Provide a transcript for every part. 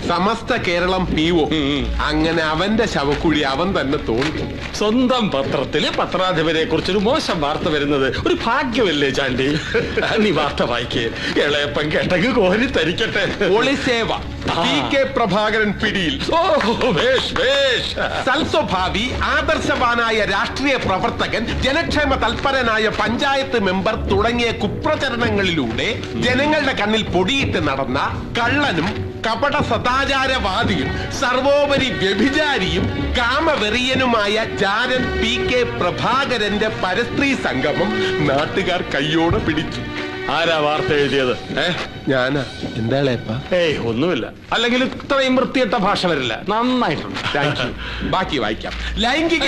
സമസ്ത കേരളം പീവോ. അങ്ങനെ അവന്റെ ശവക്കുഴി അവൻ തന്നെ തോന്നി. സ്വന്തം പത്രത്തില് പത്രാധിപരെ കുറിച്ചൊരു മോശം വാർത്ത വരുന്നത് ഒരു ഭാഗ്യമല്ലേ ചാണ്ടി? നീ വാർത്ത വായിക്കേ, ഇളയപ്പൻ കേട്ടക്ക് കോരി തരിക്കട്ടെ. ഒളിസേവ PK പ്രഭാകരൻ പിടിയിൽ. സൽസ്വഭാവി ആദർശവാനായ രാഷ്ട്രീയ പ്രവർത്തകൻ, ജനക്ഷേമ തൽപരനായ പഞ്ചായത്ത് മെമ്പർ തുടങ്ങിയ കുപ്രചരണങ്ങളിലൂടെ ജനങ്ങളുടെ കണ്ണിൽ പൊടിയിട്ട് നടന്ന കള്ളനും കപട സദാചാരവാദിയും സർവോപരി വ്യഭിചാരിയും കാമവെറിയനുമായ ജാരൻ PK പ്രഭാകരന്റെ പരസ്ത്രീ സംഗമം നാട്ടുകാർ കയ്യോടെ പിടിച്ചു. ആരാ വാർത്ത എഴുതിയത്? ഞാനാ. എന്താ ഇളയപ്പ? ഒന്നുമില്ല. അല്ലെങ്കിൽ ഇത്രയും വൃത്തിയിട്ട ഭാഷ വരില്ല. നന്നായിട്ടുണ്ട്. ബാക്കി വായിക്കാം. ലൈംഗിക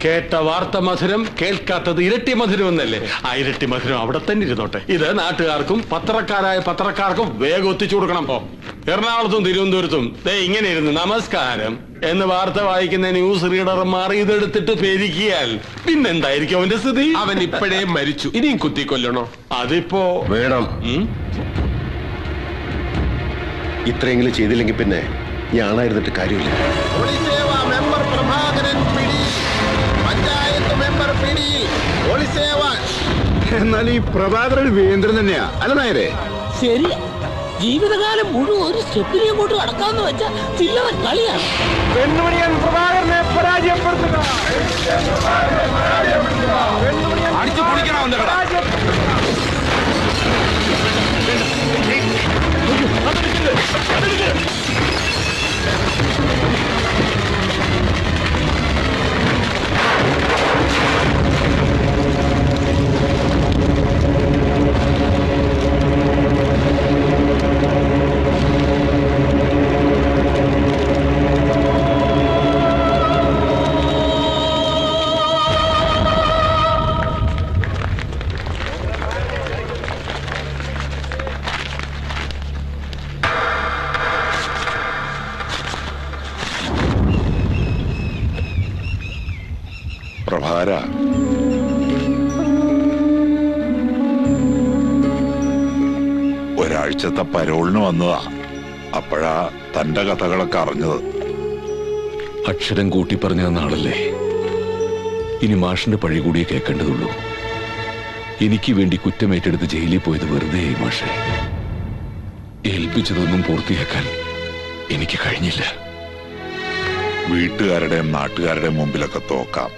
കേട്ട വാർത്ത മധുരം, കേൾക്കാത്തത് ഇരട്ടി മധുരം എന്നല്ലേ? ആ ഇരട്ടി മധുരം അവിടെ തന്നെ ഇരുന്നോട്ടെ. ഇത് നാട്ടുകാർക്കും പത്രക്കാർക്കും വേഗം എത്തിച്ചു കൊടുക്കണം. എറണാകുളത്തും തിരുവനന്തപുരത്തും ഇങ്ങനെ ഇരുന്ന് നമസ്കാരം എന്ന് വാർത്ത വായിക്കുന്ന ന്യൂസ് റീഡർമാർ ഇതെടുത്തിട്ട് പെരുകിയാൽ പിന്നെന്തായിരിക്കും അവന്റെ സ്ഥിതി? അവൻ ഇപ്പോഴേ മരിച്ചു, ഇനിയും കുത്തിക്കൊല്ലണോ? അതിപ്പോ വേണം. ഇത്രയെങ്കിലും ചെയ്തില്ലെങ്കിൽ പിന്നെ ഞാനായിരുന്നിട്ട് കാര്യമില്ല. മെമ്പർ പ്രഭാകരൻ പിടി, പഞ്ചായത്ത് മെമ്പർ പിടി, എന്നാൽ ഈ പ്രഭാകരൻ വീന്ദ്രൻ തന്നെയാ അല്ല നായരെ? ശരി, ജീവിതകാലം മുഴുവൻ ഒരു സ്റ്റെപ്പിനെ കൊണ്ട് അടക്കാന്ന് വെച്ചാൽ ചില്ലറ കളിയാണ്. പെൺമണിയൻ പ്രഭാകരനെ പരാജയപ്പെടുത്തുക. അടിച്ചു പൊളിക്കണം. പ്രഭാര, ഒരാഴ്ചത്തെ പരോളിന് വന്നതാ. അപ്പോഴാ തന്റെ കഥകളൊക്കെ അറിഞ്ഞത്. അക്ഷരം കൂട്ടി പറഞ്ഞ നാളല്ലേ? ഇനി മാഷിന്റെ പഴി കൂടിയേ കേൾക്കേണ്ടതുള്ളൂ. എനിക്ക് വേണ്ടി കുറ്റമേറ്റെടുത്ത് ജയിലിൽ പോയത് വെറുതെ മാഷെ. ഏൽപ്പിച്ചതൊന്നും പൂർത്തിയാക്കാൻ എനിക്ക് കഴിഞ്ഞില്ല. വീട്ടുകാരുടെയും നാട്ടുകാരുടെയും മുമ്പിലൊക്കെ തോക്കാം.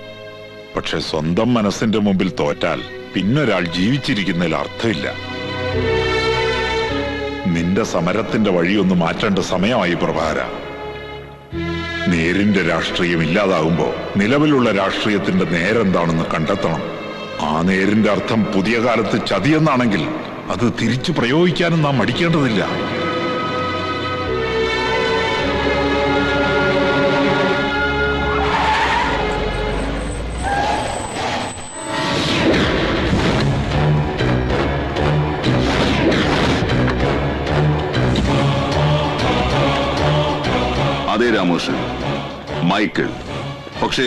പക്ഷെ സ്വന്തം മനസ്സിന്റെ മുമ്പിൽ തോറ്റാൽ പിന്നൊരാൾ ജീവിച്ചിരിക്കുന്നതിൽ അർത്ഥമില്ല. നിന്റെ സമരത്തിന്റെ വഴിയൊന്ന് മാറ്റേണ്ട സമയമായി പ്രഭാര. നേരിന്റെ രാഷ്ട്രീയം ഇല്ലാതാകുമ്പോ നിലവിലുള്ള രാഷ്ട്രീയത്തിന്റെ നേരെന്താണെന്ന് കണ്ടെത്തണം. ആ നേരിന്റെ അർത്ഥം പുതിയ കാലത്ത് ചതിയെന്നാണെങ്കിൽ അത് തിരിച്ചു പ്രയോഗിക്കാനും നാം മടിക്കേണ്ടതില്ല. അതെ രാമകൃഷ്ണൻ, മൈക്കിൾ. പക്ഷേ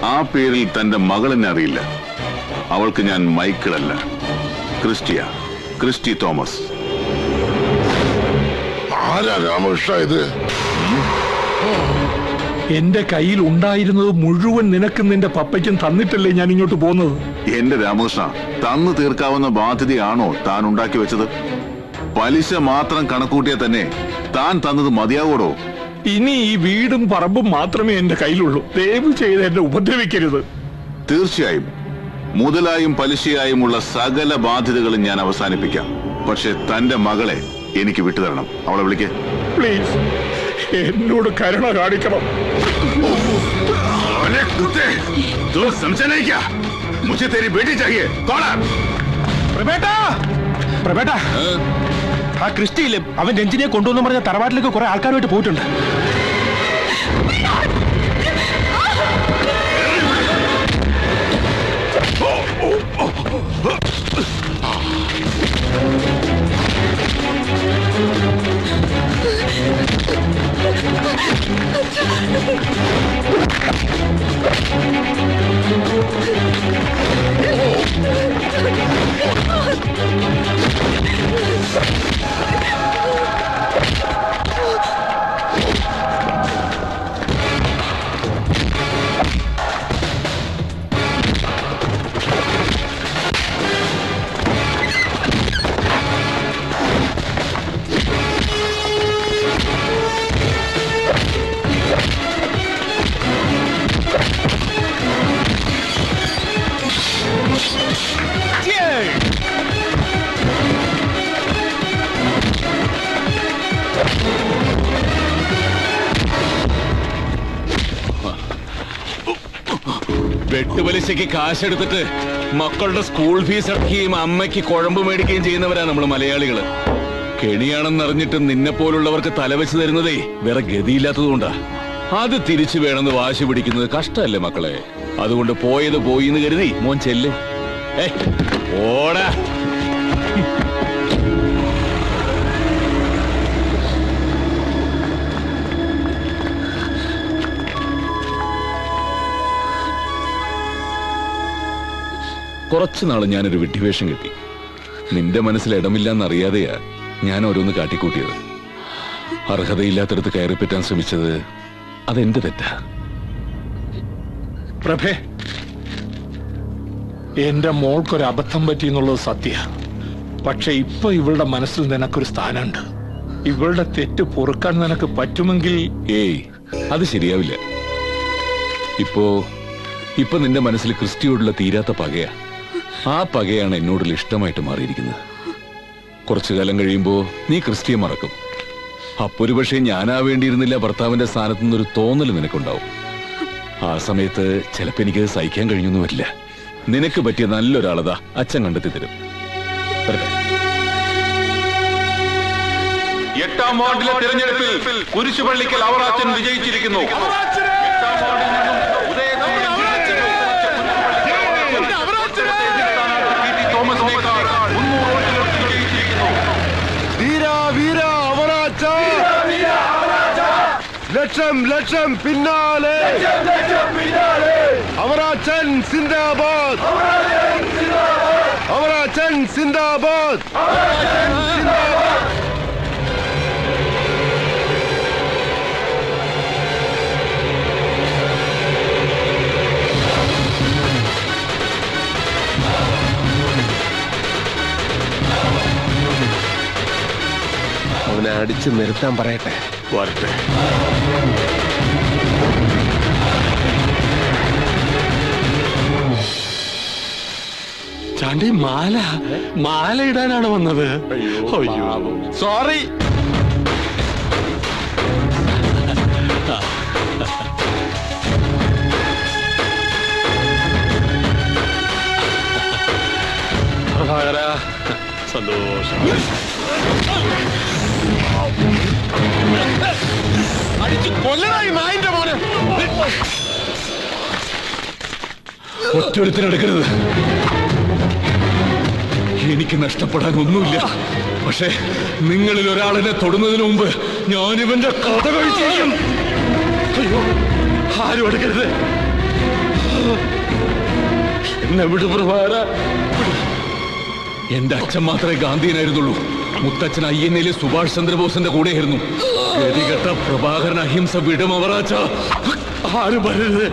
ആ പേരിൽ തന്റെ മകളെന്നെ അറിയില്ല. അവൾക്ക് ഞാൻ മൈക്കിൾ അല്ല, ക്രിസ്റ്റി തോമസ്. ആരാ രാമകൃഷ്ണ ഇത്? എന്റെ കയ്യിൽ ഉണ്ടായിരുന്നത് മുഴുവൻ നിനക്കും നിന്റെ പപ്പയ്ക്കും തന്നിട്ടല്ലേ ഞാൻ ഇങ്ങോട്ട് പോകുന്നത്? എന്റെ രാമകൃഷ്ണ, തന്നു തീർക്കാവുന്ന ബാധ്യതയാണോ താൻ ഉണ്ടാക്കി വെച്ചത്? പലിശ മാത്രം കണക്കൂട്ടിയാൽ തന്നെ താൻ തന്നത് മതിയാവോടോ? ഇനി ഈ വീടും പറമ്പും മാത്രമേ എന്റെ കയ്യിലുള്ളൂ. ദയവ് ചെയ്ത് എന്നെ ഉപദ്രവിക്കരുത്. തീർച്ചയായും മുതലായും പലിശയായുമുള്ള സകല ബാധ്യതകളും ഞാൻ അവസാനിപ്പിക്കാം. പക്ഷെ തന്റെ മകളെ എനിക്ക് വിട്ടുതരണം. അവളെ വിളിക്കേ പ്ലീസ്. എന്നോട് കരുണ കാണിക്കണം. ആ ക്രിസ്റ്റിയിലും അവൻ രഞ്ജിനിയെ കൊണ്ടുവന്നു പറഞ്ഞ തറവാട്ടിലേക്ക് കുറെ ആൾക്കാരുമായിട്ട് പോയിട്ടുണ്ട്. വെട്ടുപലിശയ്ക്ക് കാശെടുത്തിട്ട് മക്കളുടെ സ്കൂൾ ഫീസ് അടക്കുകയും അമ്മയ്ക്ക് കുഴമ്പ് മേടിക്കുകയും ചെയ്യുന്നവരാ നമ്മൾ മലയാളികള്. കെണിയാണെന്നറിഞ്ഞിട്ട് നിന്നെ പോലുള്ളവർക്ക് തലവെച്ച് തരുന്നതേ വേറെ ഗതിയില്ലാത്തതുകൊണ്ടാ. അത് തിരിച്ചു വേണമെന്ന് വാശി പിടിക്കുന്നത് കഷ്ടമല്ലേ മക്കളെ? അതുകൊണ്ട് പോയത് പോയിന്ന് കരുതി മോൻ ചെല്ല്. ഓടാ. കുറച്ചുനാള് ഞാനൊരു വിഡ്ഢിവേഷം കിട്ടി. നിന്റെ മനസ്സിൽ ഇടമില്ലെന്നറിയാതെയാ ഞാൻ ഓരോന്ന് കാട്ടിക്കൂട്ടിയത്. അർഹതയില്ലാത്തടത്ത് കയറിപ്പറ്റാൻ ശ്രമിച്ചത് അതെന്റെ തെറ്റാ. പ്രഭേ, എന്റെ മോൾക്കൊരു അബദ്ധം പറ്റി എന്നുള്ളത് സത്യ. പക്ഷെ ഇപ്പൊ ഇവളുടെ മനസ്സിൽ നിനക്കൊരു സ്ഥാനമുണ്ട്. ഇവളുടെ തെറ്റ് പൊറുക്കാൻ നിനക്ക് പറ്റുമെങ്കിൽ. ഏയ്, അത് ശരിയാവില്ല. ഇപ്പൊ നിന്റെ മനസ്സിൽ ക്രിസ്റ്റിയോടുള്ള തീരാത്ത പകയാ. ആ പകയാണ് എന്നോടുള്ള ഇഷ്ടമായിട്ട് മാറിയിരിക്കുന്നത്. കുറച്ചു കാലം കഴിയുമ്പോ നീ ക്രിസ്റ്റിയെ മറക്കും. അപ്പൊരു പക്ഷേ ഞാനാവേണ്ടിയിരുന്നില്ല ഭർത്താവിന്റെ സ്ഥാനത്ത് നിന്നൊരു തോന്നൽ നിനക്കുണ്ടാവും. ആ സമയത്ത് ചിലപ്പോ എനിക്ക് സഹിക്കാൻ കഴിഞ്ഞൊന്നും വരില്ല. നിനക്ക് പറ്റിയ നല്ലൊരാളതാ അച്ഛൻ കണ്ടെത്തി തരും. എട്ടാം വാർഡിലെ തിരഞ്ഞെടുപ്പിൽ കുരിശുപള്ളിക്കൽ അവറാച്ചൻ വിജയിച്ചിരിക്കുന്നു. ലക്ഷം ലക്ഷം പിന്നാലെ അവറാച്ചൻ സിന്ദാബാദ്, അവറാച്ചൻ സിന്ദാബാദ്. അവനെ അടിച്ചു നിർത്താൻ പറയട്ടെ. വരട്ടെ. ചാണ്ടി മാല ഇടാനാണ് വന്നത്. അയ്യോ, സോറി. സന്തോഷം. അടിച്ചു കൊല്ലണായി നായിന്റെ മോനെ. ഒറ്റൊരുത്തിനെടുക്കരുത്. എനിക്ക് നഷ്ടപ്പെടാൻ ഒന്നുമില്ല. പക്ഷേ നിങ്ങളിൽ ഒരാളിനെ തൊടുന്നതിന് മുമ്പ് ഞാനിവന്റെ കഥ കഴിച്ചിരിക്കും. അയ്യോ, ആരും എടുക്കരുത്. എന്നെ വിടു പ്രഭാര. എന്റെ അച്ഛൻ മാത്രമേ ഗാന്ധിയനായിരുന്നുള്ളൂ. മുത്തച്ഛൻ ഐഎൻഎയിലെ സുഭാഷ് ചന്ദ്രബോസിന്റെ കൂടെയായിരുന്നു. ഗതികെട്ട പ്രഭാകരൻ അഹിംസ വിടും അവറാച്ച. ആരും വരരുത്.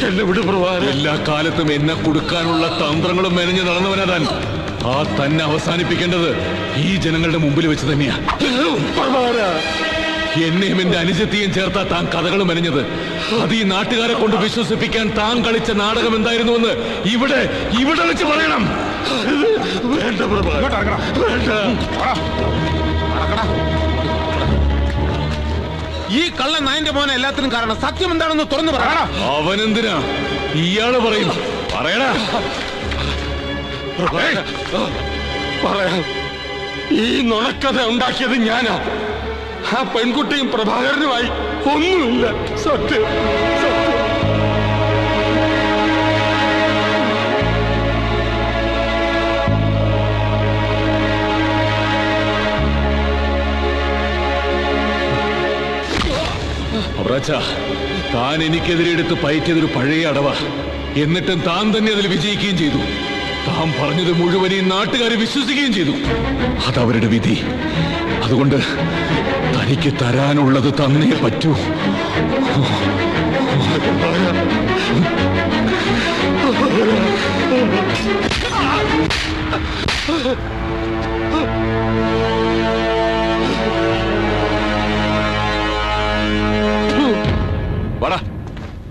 എന്നെ വിടു പ്രഭാര. എല്ലാ കാലത്തും എന്നെ കൊടുക്കാനുള്ള തന്ത്രങ്ങളും മെനഞ്ഞു നടന്നവനാ താൻ. ആ തന്നെ അവസാനിപ്പിക്കേണ്ടത് ഈ ജനങ്ങളുടെ മുമ്പിൽ വെച്ച് തന്നെയാ. എന്നെയും എന്റെ അനുജത്തെയും ചേർത്താ താൻ കഥകൾ മെനഞ്ഞത്. അത് ഈ നാട്ടുകാരെ കൊണ്ട് വിശ്വസിപ്പിക്കാൻ താൻ കളിച്ച നാടകം എന്തായിരുന്നുവെന്ന് ഇവിടെ വെച്ച് പറയണം. വേണ്ട പ്രഭാര, വേണ്ട. ഈ കള്ള നായന്റെ മോനെ എല്ലാത്തിനും കാരണം സത്യം എന്താണെന്ന് തുറന്നു പറയണം. അവനെന്തിനാ ഇയാള് പറയും? പറയടാ. പറയാം. ഈ നുണക്കഥ ഉണ്ടാക്കിയത് ഞാനാ. ആ പെൺകുട്ടിയും പ്രഭാകരനുമായി ഒന്നുമില്ല. സത്യം, സത്യം. അവറാച്ച, താൻ എനിക്കെതിരെ എടുത്ത് പയറ്റിയതൊരു പഴയ അടവാ. എന്നിട്ടും താൻ തന്നെ അതിൽ വിജയിക്കുകയും ചെയ്തു. താൻ പറഞ്ഞത് മുഴുവൻ ഈ നാട്ടുകാരെ വിശ്വസിക്കുകയും ചെയ്തു. അതവരുടെ വിധി. അതുകൊണ്ട് തനിക്ക് തരാനുള്ളത് തന്നേ പറ്റൂ. വാടാ.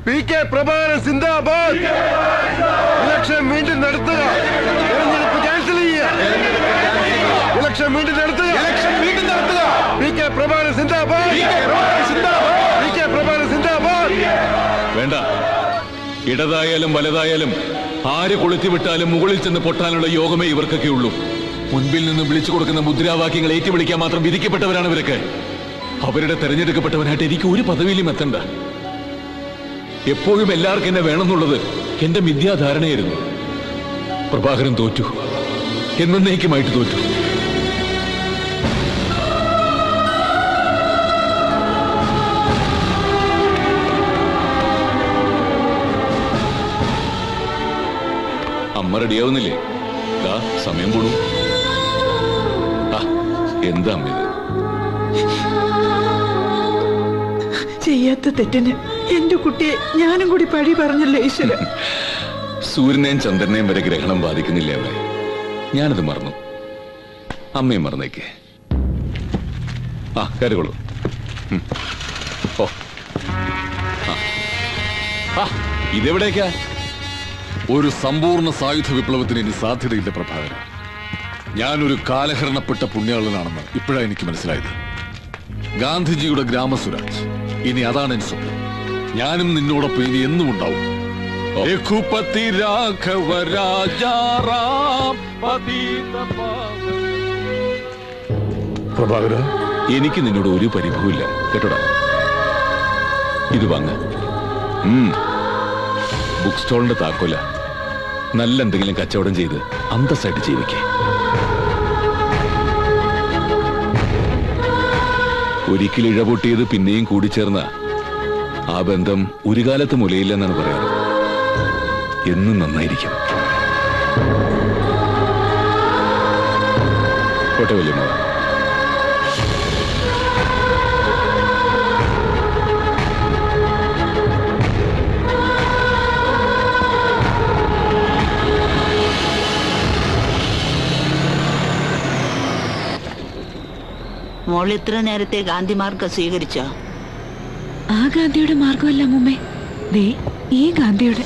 പി കെ പ്രഭാകരൻ സിന്ദാബാദ്. ഇലക്ഷൻ വീണ്ടും നടത്തുക. തെരഞ്ഞെടുപ്പ് ക്യാൻസൽ ചെയ്യുക. ഇലക്ഷൻ വീണ്ടും നടത്തുക. പി കെ പ്രഭാകരൻ സിന്ദാബാദ്. പി കെ പ്രഭാകരൻ സിന്ദാബാദ്. വേണ്ട, ഇടതായാലും വലതായാലും ആര് കൊളുത്തിവിട്ടാലും മുകളിൽ ചെന്ന് പൊട്ടാനുള്ള യോഗമേ ഇവർക്കൊക്കെ ഉള്ളൂ. മുൻപിൽ നിന്ന് വിളിച്ചു കൊടുക്കുന്ന മുദ്രാവാക്യങ്ങൾ ഏറ്റുവിളിക്കാൻ മാത്രം വിധിക്കപ്പെട്ടവരാണ് ഇവരൊക്കെ. അവരുടെ തെരഞ്ഞെടുക്കപ്പെട്ടവനായിട്ട് എനിക്ക് ഒരു പദവിയിലും എത്തണ്ട. എപ്പോഴും എല്ലാവർക്കും എന്നെ വേണമെന്നുള്ളത് എന്റെ മിഥ്യാധാരണയായിരുന്നു. പ്രഭാകരൻ തോറ്റു, എന്നേക്കുമായിട്ട് തോറ്റു. അമ്മ റെഡിയാവുന്നില്ലേ? സമയം പോണു. എന്താ അമ്മ ഇത്? ചെയ്യാത്ത തെറ്റിന് എന്റെ കുട്ടിയെ ഞാനും കൂടി പഴി പറഞ്ഞല്ലോ ഈശ്വര. സൂര്യനെയും ചന്ദ്രനെയും വരെ ഗ്രഹണം ബാധിക്കുന്നില്ലേ അവിടെ? ഞാനത് മറന്നു. അമ്മയും മറന്നേക്കേ. കരുകൊള്ളൂ. ഇതെവിടേക്കാ? ഒരു സമ്പൂർണ്ണ സായുധ വിപ്ലവത്തിന് ഇനി സാധ്യതയില്ല പ്രഭാകരൻ. ഞാനൊരു കാലഹരണപ്പെട്ട പുണ്യാളനാണെന്ന് ഇപ്പോഴാണ് എനിക്ക് മനസ്സിലായത്. ഗാന്ധിജിയുടെ ഗ്രാമസ്വരാജ്, ഇനി അതാണ് എൻ സ്വപ്നം. ഞാനും നിന്നോടൊപ്പം ഇനി എന്നും ഉണ്ടാവും. രഘുപതി രാഘവ രാജാറാം പ്രഭാകര, എനിക്ക് നിന്നോട് ഒരു പരിഭവമില്ല കേട്ടോടാ. ഇത് വാങ്ങ. ബുക്ക് സ്റ്റോളിന്റെ താക്കോല. നല്ല എന്തെങ്കിലും കച്ചവടം ചെയ്ത് അന്തസ്സായിട്ട് ജീവിക്കേ. ഒരിക്കൽ ഇഴപൊട്ടിയത് പിന്നെയും കൂടിച്ചേർന്ന ആ ബന്ധം ഒരു കാലത്ത് മുലയില്ലെന്നാണ് പറയാറ്. എന്നും നന്നായിരിക്കും. കോട്ടെ വല്യമ്മ. മോൾ ഇത്ര നേരത്തെ ഗാന്ധി മാർഗം സ്വീകരിച്ചോ? ആ ഗാന്ധിയുടെ മാർഗമല്ല മുമ്മേ, ദേ ഈ ഗാന്ധിയുടെ.